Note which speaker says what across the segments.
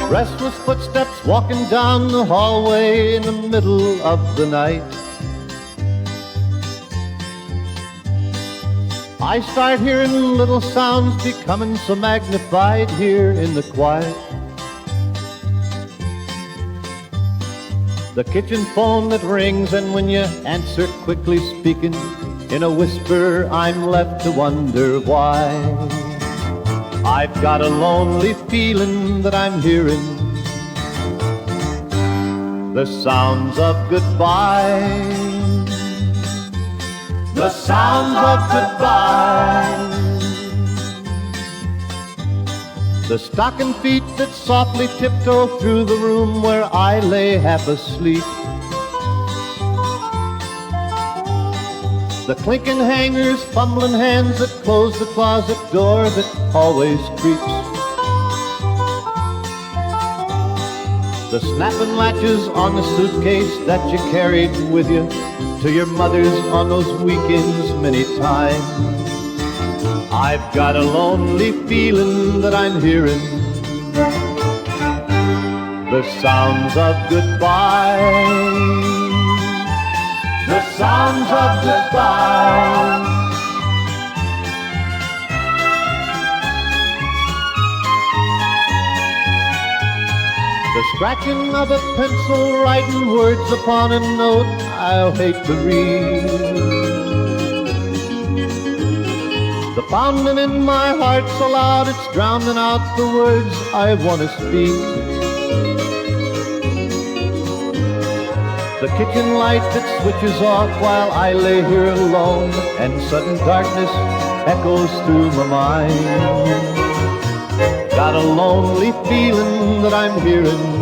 Speaker 1: Restless footsteps walking down the hallway in the middle of the night. I start hearing little sounds becoming so magnified here in the quiet. The kitchen phone that rings, and when you answer quickly speaking in a whisper, I'm left to wonder why. I've got a lonely feeling that I'm hearing the sounds of goodbye. The sounds of goodbye. The stocking feet that softly tiptoe through the room where I lay half asleep. The clinking hangers, fumbling hands that close the closet door that always creaks. The snapping latches on the suitcase that you carried with you to your mother's on those weekends many times. I've got a lonely feeling that I'm hearing the sounds of goodbye. The sounds of goodbye. The scratching of a pencil writing words upon a note I'll hate to read. The pounding in my heart so loud it's drowning out the words I want to speak. The kitchen light that switches off while I lay here alone, and sudden darkness echoes through my mind. Got a lonely feeling that I'm hearing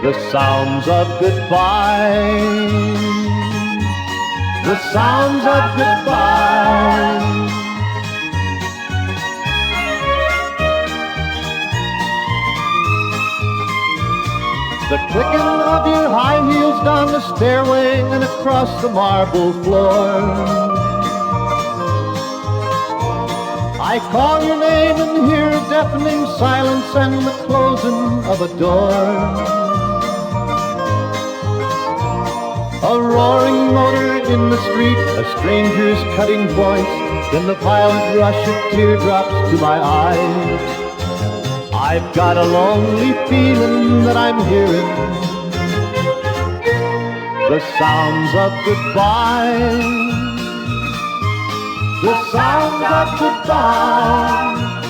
Speaker 1: the sounds of goodbye. The sounds of goodbye. The clicking of your high heels down the stairway and across the marble floor. I call your name and hear a deafening silence and the closing of a door. A roaring motor in the street, a stranger's cutting voice, then the violent rush of teardrops to my eyes. I've got a lonely feeling that I'm hearing the sounds of goodbye. The sounds of goodbye.